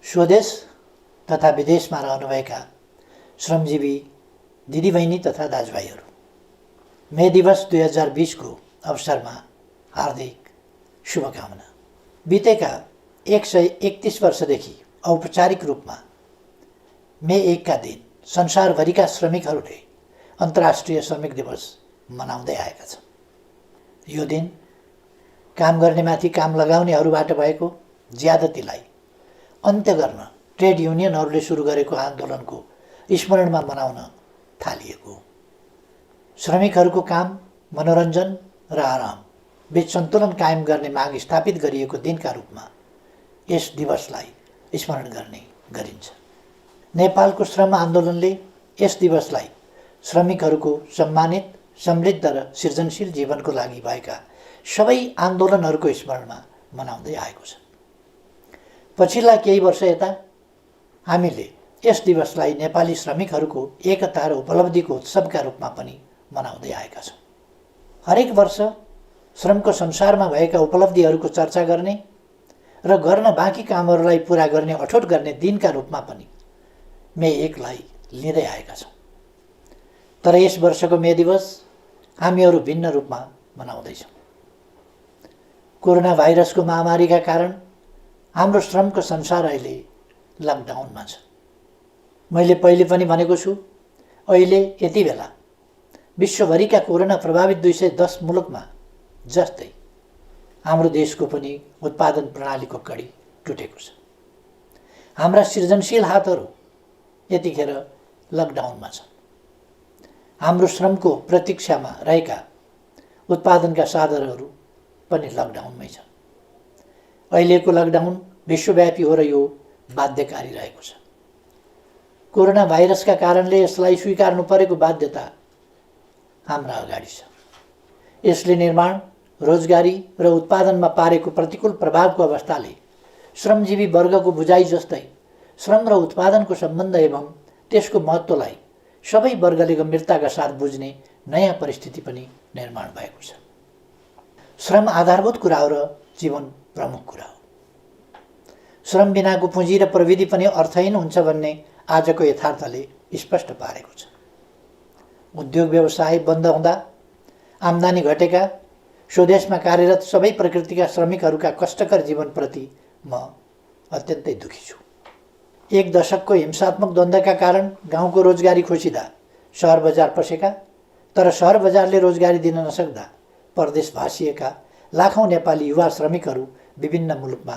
स्वदेश तथा विदेशमा रहनुभएका श्रमजीवी दिदीबहिनी तथा दाजुभाइहरू, मे दिवस 2020 को अवसरमा हार्दिक शुभकामना। बितेका 131 वर्षदेखि औपचारिक रूपमा मे 1 का दिन संसारभरिका श्रमिकहरूले अन्तर्राष्ट्रिय श्रमिक दिवस मनाउँदै आएका छन्। यो दिन काम गर्नेमाथि काम लगाउनेहरूबाट भएको ज्यादतीलाई अन्त्य गर्न ट्रेड युनियनहरूले सुरु गरेको आन्दोलनको स्मरणमा मनाउन थालिएको। श्रमिकहरूको काम, मनोरञ्जन र आराम बीच सन्तुलन कायम गर्ने माग स्थापित गरिएको दिनका रूपमा यस दिवसलाई स्मरण गर्ने गरिन्छ। नेपालको श्रम आन्दोलनले यस दिवसलाई श्रमिकहरूको सम्मानित, समृद्ध र सृजनशील जीवनको लागि भएका सबै आन्दोलनहरूको स्मरणमा मनाउँदै आएको छ। पछिल्ला केही वर्ष यता हामीले यस दिवसलाई नेपाली श्रमिकहरूको एकता र उपलब्धिको उत्सवका रूपमा पनि मनाउँदै आएका छौँ। हरेक वर्ष श्रमको संसारमा भएका उपलब्धिहरूको चर्चा गर्ने र गर्न बाँकी कामहरूलाई पुरा गर्ने अठोट गर्ने दिनका रूपमा पनि मे 1 लाई लिँदै आएका छौँ। तर यस वर्षको मे दिवस हामीहरू भिन्न रूपमा मनाउँदैछौँ। कोरोना भाइरसको महामारीका कारण हाम्रो श्रमको संसार अहिले लकडाउनमा छ। मैले पहिले पनि भनेको छु, अहिले यति बेला विश्वभरिका कोरोना प्रभावित 210 मुलुकमा जस्तै हाम्रो देशको पनि उत्पादन प्रणालीको कडी टुटेको छ। हाम्रा सृजनशील हातहरू यतिखेर लकडाउनमा छन्। हाम्रो श्रमको प्रतीक्षामा रहेका उत्पादनका साधनहरू पनि लकडाउनमै छन्। अहिलेको लकडाउन विश्वव्यापी हो र यो बाध्यकारी रहेको छ। कोरोना भाइरसका कारणले यसलाई स्वीकार्नु परेको बाध्यता हाम्रा अगाडि छ। यसले निर्माण, रोजगारी र उत्पादनमा पारेको प्रतिकूल प्रभावको अवस्थाले श्रमजीवी वर्गको बुझाइ जस्तै श्रम र उत्पादनको सम्बन्ध एवं त्यसको महत्त्वलाई सबै वर्गले गम्भीरताका साथ बुझ्ने नयाँ परिस्थिति पनि निर्माण भएको छ। श्रम आधारभूत कुरा हो र जीवन प्रमुख कुरा हो। श्रम बिनाको पुँजी र प्रविधि पनि अर्थहीन हुन्छ भन्ने आजको यथार्थले स्पष्ट पारेको छ। उद्योग व्यवसाय बन्द हुँदा आम्दानी घटेका, स्वदेशमा कार्यरत सबै प्रकृतिका श्रमिकहरूका कष्टकर जीवनप्रति म अत्यन्तै दुखी छु। 1 दशकको हिंसात्मक द्वन्द्वका कारण गाउँको रोजगारी खोसिँदा सहर बजार पसेका, तर सहर बजारले रोजगारी दिन नसक्दा परदेश भासिएका लाखौँ नेपाली युवा श्रमिकहरू विभिन्न मुलुकमा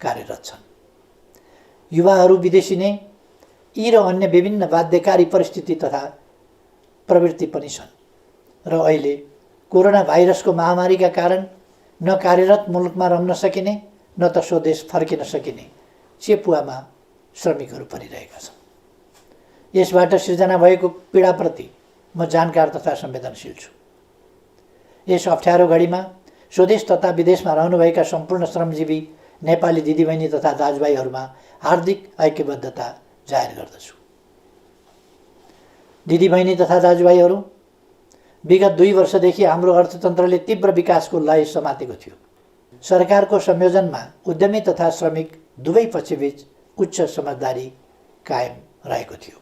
कार्यरत छन्। युवाहरू विदेशिने यी र अन्य विभिन्न बाध्यकारी परिस्थिति तथा प्रवृत्ति पनि छन् र अहिले कोरोना भाइरसको महामारीका कारण न कार्यरत मुलुकमा रम्न सकिने न त स्वदेश फर्किन सकिने चेपुवामा श्रमिकहरू परिरहेका छन्। यसबाट सिर्जना भएको पीडाप्रति म जानकार तथा संवेदनशील छु। यस अप्ठ्यारो घडीमा स्वदेश तथा विदेशमा रहनुभएका सम्पूर्ण श्रमजीवी नेपाली दिदीबहिनी तथा दाजुभाइहरूमा हार्दिक ऐक्यबद्धता जाहेर गर्दछु। दिदीबहिनी तथा दाजुभाइहरू, विगत 2 वर्षदेखि हाम्रो अर्थतन्त्रले तीव्र विकासको लय समातेको थियो। सरकारको संयोजनमा उद्यमी तथा श्रमिक दुवै पक्षबीच उच्च समझदारी कायम रहेको थियो।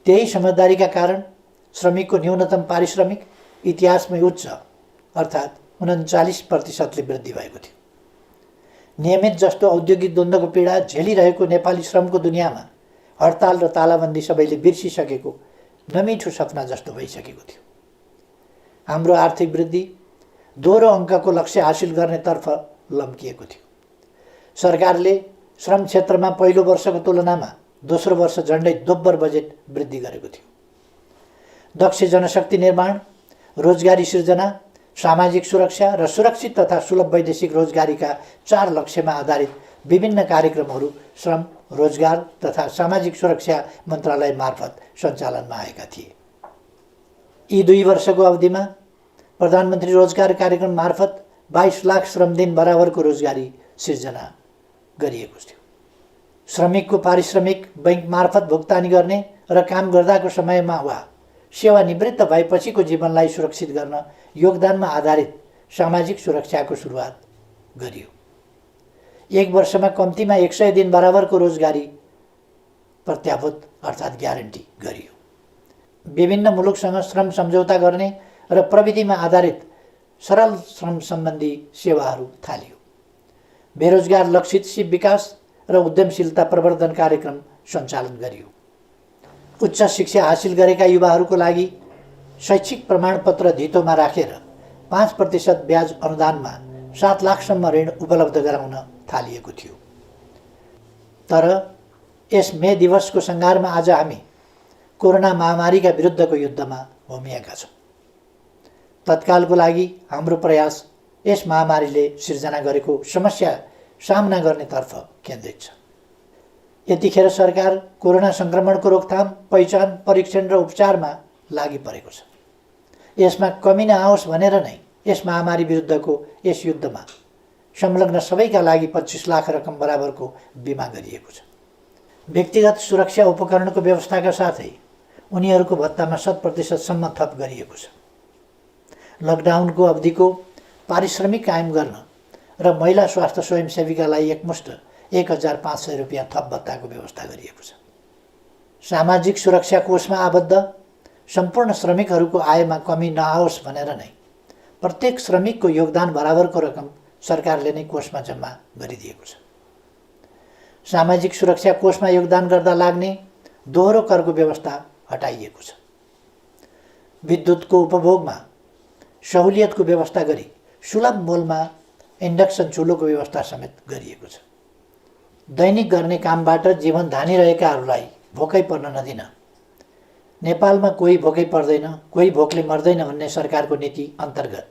त्यही समझदारीका कारण श्रमिकको न्यूनतम पारिश्रमिक इतिहासमै उच्च अर्थात् 39% वृद्धि भएको थियो। नियमित जस्तो औद्योगिक द्वन्द्वको पीडा झेलिरहेको नेपाली श्रमको दुनियाँमा हडताल र तालाबन्दी सबैले बिर्सिसकेको नमिठो सपना जस्तो भइसकेको थियो। हाम्रो आर्थिक वृद्धि दोहोरो अङ्कको लक्ष्य हासिल गर्नेतर्फ लम्किएको थियो। सरकारले श्रम क्षेत्रमा पहिलो वर्षको तुलनामा दोस्रो वर्ष झन्डै दोब्बर बजेट वृद्धि गरेको थियो। दक्ष जनशक्ति निर्माण, रोजगारी सृजना, सामाजिक सुरक्षा र सुरक्षित तथा सुलभ वैदेशिक रोजगारीका 4 लक्ष्यमा आधारित विभिन्न कार्यक्रमहरू श्रम, रोजगार तथा सामाजिक सुरक्षा मन्त्रालय मार्फत सञ्चालनमा आएका थिए। यी 2 वर्षको अवधिमा प्रधानमन्त्री रोजगार कार्यक्रम मार्फत 22 लाख श्रमदिन बराबरको रोजगारी सिर्जना गरिएको थियो। श्रमिकको पारिश्रमिक बैंक मार्फत भुक्तानी गर्ने र काम गर्दाको समयमा वा सेवानिवृत्त भएपछिको जीवनलाई सुरक्षित गर्न योगदानमा आधारित सामाजिक सुरक्षाको सुरुवात गरियो। 1 वर्षमा कम्तीमा 100 दिन बराबरको रोजगारी प्रत्याभूत अर्थात् ग्यारेन्टी गरियो। विभिन्न मुलुकसँग श्रम सम्झौता गर्ने र प्रविधिमा आधारित सरल श्रम सम्बन्धी सेवाहरू थालियो। बेरोजगार लक्षित सिप विकास र उद्यमशीलता प्रवर्धन कार्यक्रम सञ्चालन गरियो। उच्च शिक्षा हासिल गरेका युवाहरूको लागि शैक्षिक प्रमाणपत्र धितोमा राखेर 5% ब्याज अनुदानमा 7 लाखसम्म ऋण उपलब्ध गराउन थालिएको थियो। तर यस मे दिवसको सङ्घारमा आज हामी कोरोना महामारीका विरुद्धको युद्धमा होमिएका छौँ। तत्कालको लागि हाम्रो प्रयास यस महामारीले सिर्जना गरेको समस्या सामना गर्नेतर्फ केन्द्रित छ। यतिखेर सरकार कोरोना सङ्क्रमणको रोकथाम, पहिचान, परीक्षण र उपचारमा लागि परेको छ। यसमा कमी नआओस् भनेर नै यस महामारी विरुद्धको यस युद्धमा संलग्न सबैका लागि 25 लाख रकम बराबरको बिमा गरिएको छ। व्यक्तिगत सुरक्षा उपकरणको व्यवस्थाका साथै उनीहरूको भत्तामा 100% सम्म थप गरिएको छ। लकडाउनको अवधिको पारिश्रमिक कायम गर्न र महिला स्वास्थ्य स्वयंसेवीकालाई एकमुष्ट 1500 रुपियाँ थप भत्ताको व्यवस्था गरिएको छ। सामाजिक सुरक्षा कोषमा आबद्ध सम्पूर्ण श्रमिकहरूको आयमा कमी नआओस् भनेर नै प्रत्येक श्रमिकको योगदान बराबरको रकम सरकारले नै कोषमा जम्मा गरिदिएको छ। सामाजिक सुरक्षा कोषमा योगदान गर्दा लाग्ने दोहोरो करको व्यवस्था हटाइएको छ। विद्युतको उपभोगमा सहुलियतको व्यवस्था गरी सुलभ मूल्यमा इन्डक्सन चुलोको व्यवस्था समेत गरिएको छ। दैनिक गर्ने कामबाट जीवन धानिरहेकाहरूलाई भोकै पर्न नदिन, नेपालमा कोही भोकै पर्दैन, कोही भोकले मर्दैन भन्ने सरकारको नीति अन्तर्गत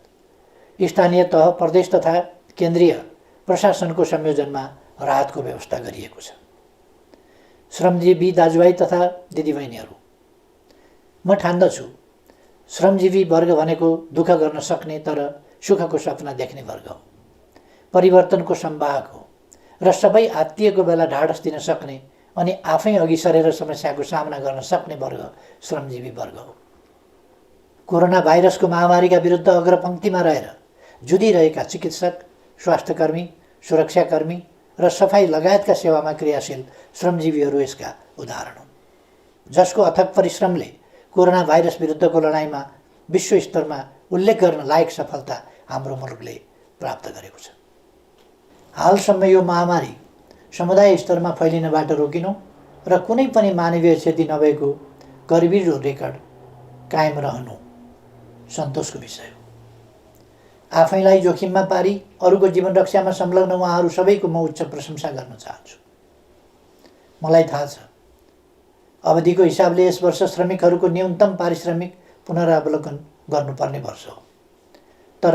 स्थानीय तह, प्रदेश तथा केन्द्रीय प्रशासनको संयोजनमा राहतको व्यवस्था गरिएको छ। श्रमजीवी दाजुभाइ तथा दिदीबहिनीहरू, म ठान्दछु श्रमजीवी वर्ग भनेको दुःख गर्न सक्ने तर सुखको सपना देख्ने वर्ग हो, परिवर्तनको संवाहक हो र सबै आत्तिएको बेला ढाडस दिन सक्ने अनि आफै अघि सरेर समस्याको सामना गर्न सक्ने वर्ग श्रमजीवी वर्ग हो। कोरोना भाइरसको महामारीका विरुद्ध अग्रपङ्क्तिमा रहेर जुधिरहेका चिकित्सक, स्वास्थ्यकर्मी, सुरक्षाकर्मी र सफाई लगायतका सेवामा क्रियाशील श्रमजीवीहरू यसका उदाहरण हुन्, जसको अथक परिश्रमले कोरोना भाइरस विरुद्धको लडाइँमा विश्व स्तरमा उल्लेख गर्न लायक सफलता हाम्रो मुलुकले प्राप्त गरेको छ। हालसम्म यो महामारी समुदाय स्तरमा फैलिनबाट रोकिनु र कुनै पनि मानवीय क्षति नभएको गरिबीको रेकर्ड कायम रहनु सन्तोषको विषय हो। आफैलाई जोखिममा पारी अरूको जीवन रक्षामा संलग्न उहाँहरू सबैको म उच्च प्रशंसा गर्न चाहन्छु। मलाई थाहा छ अवधिको हिसाबले यस वर्ष श्रमिकहरूको न्यूनतम पारिश्रमिक पुनरावलोकन गर्नुपर्ने वर्ष हो। तर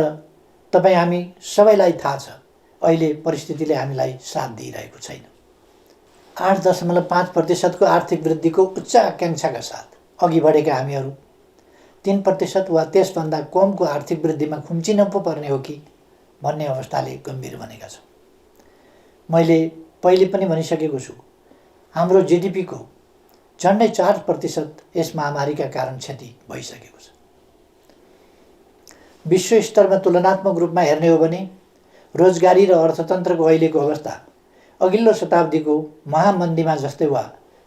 तपाईँ हामी सबैलाई थाहा छ अहिले परिस्थितिले हामीलाई साथ दिइरहेको छैन। 8.5% को आर्थिक वृद्धिको उच्च आकाङ्क्षाका साथ अघि बढेका हामीहरू 3% वा त्यसभन्दा कमको आर्थिक वृद्धिमा खुम्चिन पो पर्ने हो कि भन्ने अवस्थाले गम्भीर बनेका छौँ। मैले पहिले पनि भनिसकेको छु, हाम्रो जीडीपीको झन्डै 4% यस महामारीका कारण क्षति भइसकेको छ। विश्व स्तरमा तुलनात्मक रूपमा हेर्ने हो भने रोजगारी र अर्थतन्त्रको अहिलेको अवस्था अघिल्लो शताब्दीको महामन्दीमा जस्तै वा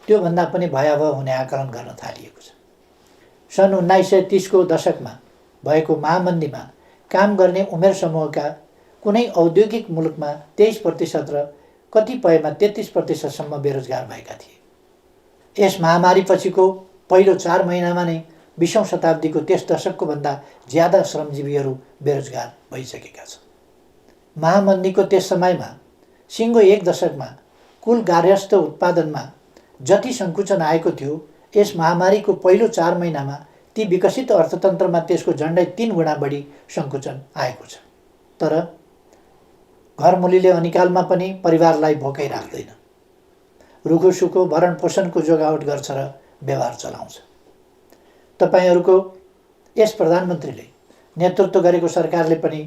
त्योभन्दा पनि भयावह हुने आकलन गर्न थालिएको छ। सन् 1930 को दशकमा भएको महामन्दीमा काम गर्ने उमेर समूहका कुनै औद्योगिक मुलुकमा 23% र कतिपयमा 33% सम्म बेरोजगार भएका थिए। यस महामारी पछिको पहिलो 4 महिनामा नै 20औं शताब्दीको त्यस दशकको भन्दा ज्यादा श्रमजीवीहरू बेरोजगार भइसकेका छन्। महामन्दीको त्यस समयमा सिङ्गो 1 दशकमा कुल गार्हस्थ्य उत्पादनमा जति सङ्कुचन आएको थियो, यस महामारीको पहिलो 4 महिनामा ती विकसित अर्थतन्त्रमा त्यसको झन्डै 3 गुणा बढी सङ्कुचन आएको छ। तर घरमुलीले अनिकालमा पनि परिवारलाई भोकै राख्दैन, रुखो सुखो भरण पोषणको जोगावट गर्छ र व्यवहार चलाउँछ। तपाईँहरूको यस प्रधानमन्त्रीले नेतृत्व गरेको सरकारले पनि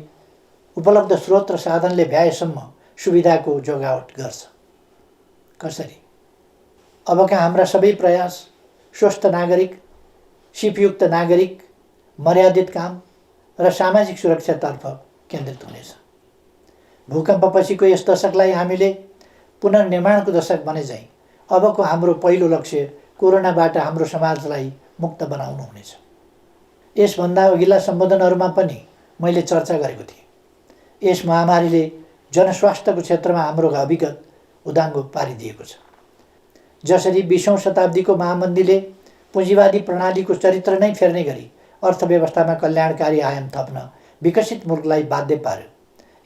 उपलब्ध स्रोत र साधनले भ्याएसम्म सुविधाको जोगावट गर्छ। कसरी? अबका हाम्रा सबै प्रयास स्वस्थ नागरिक, सिपयुक्त नागरिक, मर्यादित काम र सामाजिक सुरक्षातर्फ केन्द्रित हुनेछ। भूकम्पपछिको यस दशकलाई हामीले पुनर्निर्माणको दशक बने चाहिँ अबको हाम्रो पहिलो लक्ष्य कोरोनाबाट हाम्रो समाजलाई मुक्त बनाउनु हुनेछ। यसभन्दा अघिल्ला सम्बोधनहरूमा पनि मैले चर्चा गरेको थिएँ। यस महामारीले जनस्वास्थ्यको क्षेत्रमा हाम्रो अभिगत उदाङ्गो पारिदिएको छ। जसरी 20औं शताब्दीको महामन्दीले पुँजीवादी प्रणालीको चरित्र नै फेर्ने गरी अर्थव्यवस्थामा कल्याणकारी आयाम थप्न विकसित मुलुकलाई बाध्य पार्यो,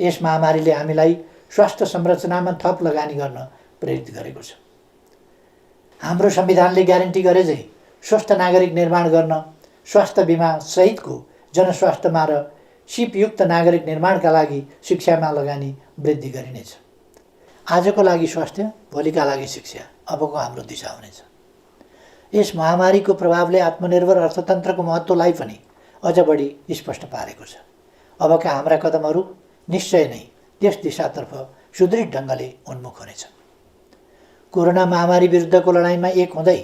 यस महामारीले हामीलाई स्वास्थ्य संरचनामा थप लगानी गर्न प्रेरित गरेको छ। हाम्रो संविधानले ग्यारेन्टी गरे झै स्वस्थ नागरिक निर्माण गर्न स्वास्थ्य बिमा सहितको जनस्वास्थ्यमा र सिपयुक्त नागरिक निर्माणका लागि शिक्षामा लगानी वृद्धि गरिनेछ। आजको लागि स्वास्थ्य, भोलिका लागि शिक्षा अबको हाम्रो दिशा हुनेछ। यस महामारीको प्रभावले आत्मनिर्भर अर्थतन्त्रको महत्त्वलाई पनि अझ बढी स्पष्ट पारेको छ। अबका हाम्रा कदमहरू निश्चय नै त्यस दिशातर्फ सुदृढ ढङ्गले उन्मुख हुनेछन्। कोरोना महामारी विरुद्धको लडाइँमा एक हुँदै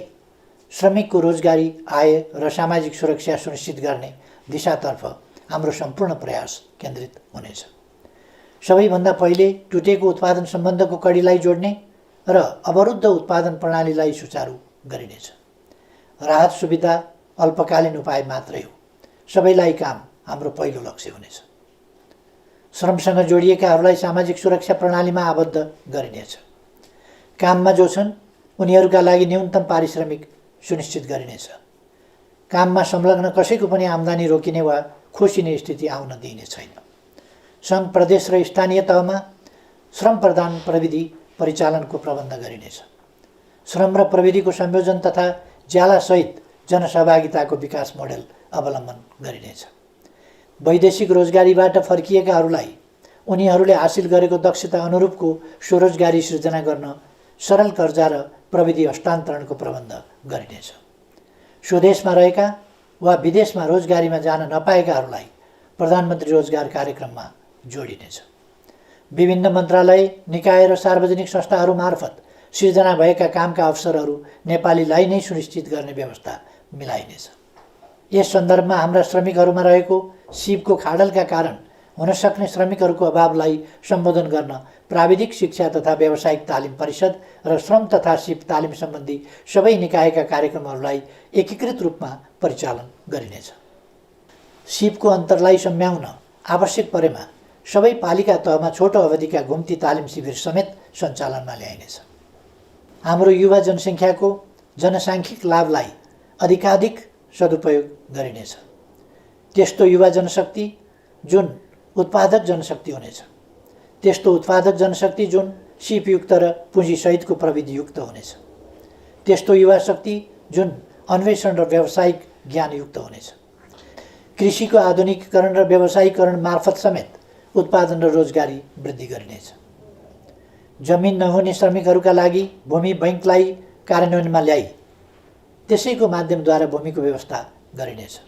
श्रमिकको रोजगारी, आय र सामाजिक सुरक्षा सुनिश्चित गर्ने दिशातर्फ हाम्रो सम्पूर्ण प्रयास केन्द्रित हुनेछ। सबैभन्दा पहिले टुटेको उत्पादन सम्बन्धको कडीलाई जोड्ने र अवरुद्ध उत्पादन प्रणालीलाई सुचारू गरिनेछ। राहत सुविधा अल्पकालीन उपाय मात्रै हो, सबैलाई काम हाम्रो पहिलो लक्ष्य हुनेछ। श्रमसँग जोडिएकाहरूलाई सामाजिक सुरक्षा प्रणालीमा आबद्ध गरिनेछ। काममा जो छन् उनीहरूका लागि न्यूनतम पारिश्रमिक सुनिश्चित गरिनेछ। काममा संलग्न कसैको पनि आम्दानी रोकिने वा खोसिने स्थिति आउन दिइने छैन। सङ्घ, प्रदेश र स्थानीय तहमा श्रम प्रदान प्रविधि परिचालनको प्रबन्ध गरिनेछ। श्रम र प्रविधिको संयोजन तथा ज्यालासहित जनसहभागिताको विकास मोडेल अवलम्बन गरिनेछ। वैदेशिक रोजगारीबाट फर्किएकाहरूलाई उनीहरूले हासिल गरेको दक्षता अनुरूपको स्वरोजगारी सृजना गर्न सरल कर्जा र प्रविधि हस्तान्तरणको प्रबन्ध गरिनेछ। स्वदेशमा रहेका वा विदेशमा रोजगारीमा जान नपाएकाहरूलाई प्रधानमन्त्री रोजगार कार्यक्रममा जोडिनेछ। विभिन्न मन्त्रालय, निकाय र सार्वजनिक संस्थाहरू मार्फत सिर्जना भएका कामका अवसरहरू नेपालीलाई नै सुनिश्चित गर्ने व्यवस्था मिलाइनेछ। यस सन्दर्भमा हाम्रा श्रमिकहरूमा रहेको सिपको खाडलका कारण हुन सक्ने श्रमिकहरूको अभावलाई सम्बोधन गर्न प्राविधिक शिक्षा तथा व्यावसायिक तालिम परिषद र श्रम तथा सिप तालिम सम्बन्धी सबै निकायका कार्यक्रमहरूलाई एकीकृत रूपमा परिचालन गरिनेछ। सिपको अन्तरलाई सम्झाउन आवश्यक परेमा सबै पालिका तहमा छोटो अवधिका घुम्ती तालिम शिविर समेत सञ्चालनमा ल्याइनेछ। हाम्रो युवा जनसङ्ख्याको जनसाङ्ख्यिक लाभलाई अधिकाधिक सदुपयोग गरिनेछ। त्यस्तो युवा जनशक्ति जुन उत्पादक जनशक्ति हुनेछ, त्यस्तो उत्पादक जनशक्ति जुन सिपयुक्त र पुँजीसहितको प्रविधियुक्त हुनेछ, त्यस्तो युवा शक्ति जुन अन्वेषण र व्यावसायिक ज्ञानयुक्त हुनेछ। कृषिको आधुनिकीकरण र व्यावसायीकरण मार्फत समेत उत्पादन र रोजगारी वृद्धि गरिनेछ। जमिन नहुने श्रमिकहरूका लागि भूमि बैङ्कलाई कार्यान्वयनमा ल्याई त्यसैको माध्यमद्वारा भूमिको व्यवस्था गरिनेछ।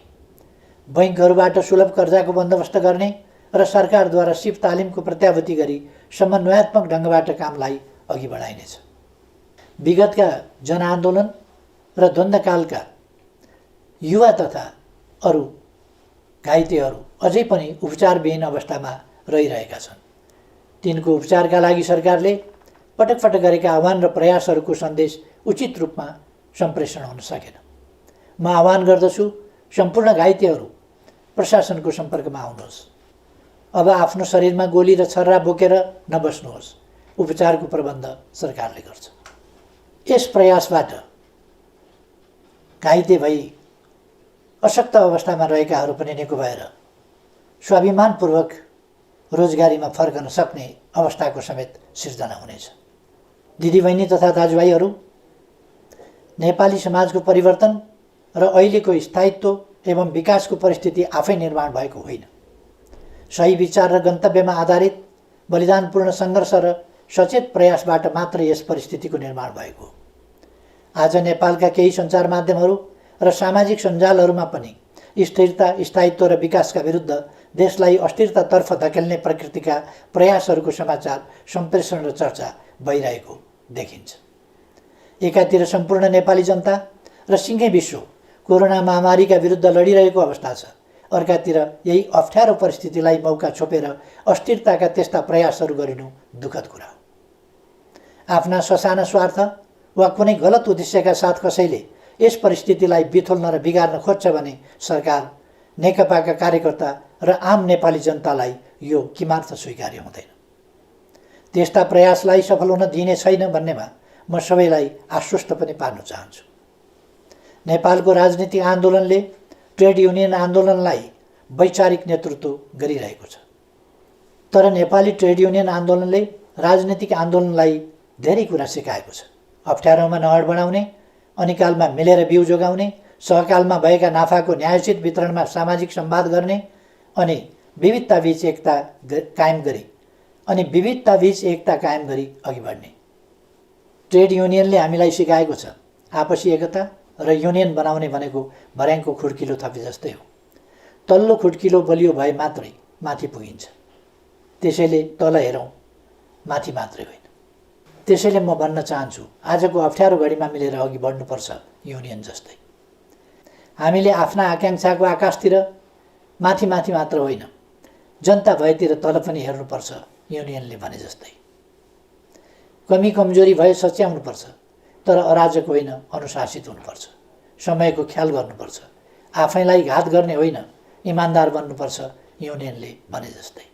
बैङ्कहरूबाट सुलभ कर्जाको बन्दोबस्त गर्ने र सरकारद्वारा सिप तालिमको प्रत्याभूति गरी समन्वयात्मक ढङ्गबाट कामलाई अघि बढाइनेछ। विगतका जनआन्दोलन र द्वन्द्वकालका युवा तथा अरू घाइतेहरू अझै पनि उपचारविहीन अवस्थामा रहिरहेका छन्। तिनको उपचारका लागि सरकारले पटक पटक गरेका आह्वान र प्रयासहरूको सन्देश उचित रूपमा सम्प्रेषण हुन सकेन। म आह्वान गर्दछु सम्पूर्ण घाइतेहरू प्रशासनको सम्पर्कमा आउनुहोस्। अब आफ्नो शरीरमा गोली र छर्रा बोकेर नबस्नुहोस्। उपचारको प्रबन्ध सरकारले गर्छ। यस प्रयासबाट घाइते भई अशक्त अवस्थामा रहेकाहरू पनि निको भएर स्वाभिमानपूर्वक रोजगारीमा फर्कन सक्ने अवस्थाको समेत सिर्जना हुनेछ। दिदीबहिनी तथा दाजुभाइहरू, नेपाली समाजको परिवर्तन र अहिलेको स्थायित्व एवं विकासको परिस्थिति आफै निर्माण भएको होइन। सही विचार र गन्तव्यमा आधारित बलिदानपूर्ण सङ्घर्ष र सचेत प्रयासबाट मात्र यस परिस्थितिको निर्माण भएको हो। आज नेपालका केही सञ्चार माध्यमहरू र सामाजिक सञ्जालहरूमा पनि स्थिरता, स्थायित्व र विकासका विरुद्ध देशलाई अस्थिरतातर्फ धकेल्ने प्रकृतिका प्रयासहरूको समाचार सम्प्रेषण र चर्चा भइरहेको देखिन्छ। एकातिर सम्पूर्ण नेपाली जनता र सिङ्गै विश्व कोरोना महामारीका विरुद्ध लडिरहेको अवस्था छ। अर्कातिर यही अप्ठ्यारो परिस्थितिलाई मौका छोपेर अस्थिरताका त्यस्ता प्रयासहरू गरिनु दुःखद कुरा हो। आफ्ना ससाना स्वार्थ वा कुनै गलत उद्देश्यका साथ कसैले यस परिस्थितिलाई बिथोल्न र बिगार्न खोज्छ भने सरकार, नेकपाका कार्यकर्ता र आम नेपाली जनतालाई यो किमार्थ स्वीकार्य हुँदैन। त्यस्ता प्रयासलाई सफल हुन दिइने छैन भन्नेमा म सबैलाई आश्वस्त पनि पार्न चाहन्छु। नेपालको राजनीतिक आन्दोलनले ट्रेड युनियन आन्दोलनलाई वैचारिक नेतृत्व गरिरहेको छ, तर नेपाली ट्रेड युनियन आन्दोलनले राजनीतिक आन्दोलनलाई धेरै कुरा सिकाएको छ। अप्ठ्यारोमा नहड बनाउने, अनिकालमा मिलेर बिउ जोगाउने, सहकालमा भएका नाफाको न्यायोचित वितरणमा सामाजिक संवाद गर्ने अनि विविधताबीच एकता कायम गरी अघि बढ्ने। ट्रेड युनियनले हामीलाई सिकाएको छ आपसी एकता र युनियन बनाउने भनेको भर्याङको खुड्किलो थपे जस्तै हो। तल्लो खुड्किलो बलियो भए मात्रै माथि पुगिन्छ। त्यसैले तल हेरौँ, माथि मात्रै होइन। त्यसैले म भन्न चाहन्छु, आजको अप्ठ्यारो घडीमा मिलेर अघि बढ्नुपर्छ युनियन जस्तै। हामीले आफ्ना आकाङ्क्षाको आकाशतिर माथि मात्र होइन, जनता भएतिर तल पनि हेर्नुपर्छ युनियनले भने जस्तै। कमी कमजोरी भए सच्याउनुपर्छ, तर अराजक होइन, अनुशासित हुनुपर्छ। समयको ख्याल गर्नुपर्छ, आफैलाई घात गर्ने होइन, इमान्दार बन्नुपर्छ युनियनले भने जस्तै।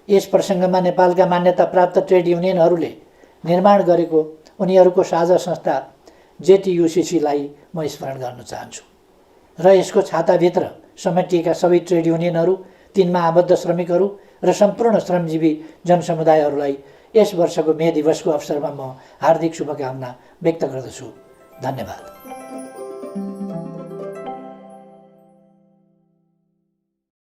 यस प्रसङ्गमा नेपालका मान्यता प्राप्त ट्रेड युनियनहरूले निर्माण गरेको उनीहरूको साझा संस्था जेटियुसीलाई म स्मरण गर्न चाहन्छु र यसको छाताभित्र समेटिएका सबै ट्रेड युनियनहरू, तिनमा आबद्ध श्रमिकहरू र सम्पूर्ण श्रमजीवी जनसमुदायहरूलाई यस वर्षको मे दिवसको अवसरमा म हार्दिक शुभकामना व्यक्त गर्दछु। धन्यवाद।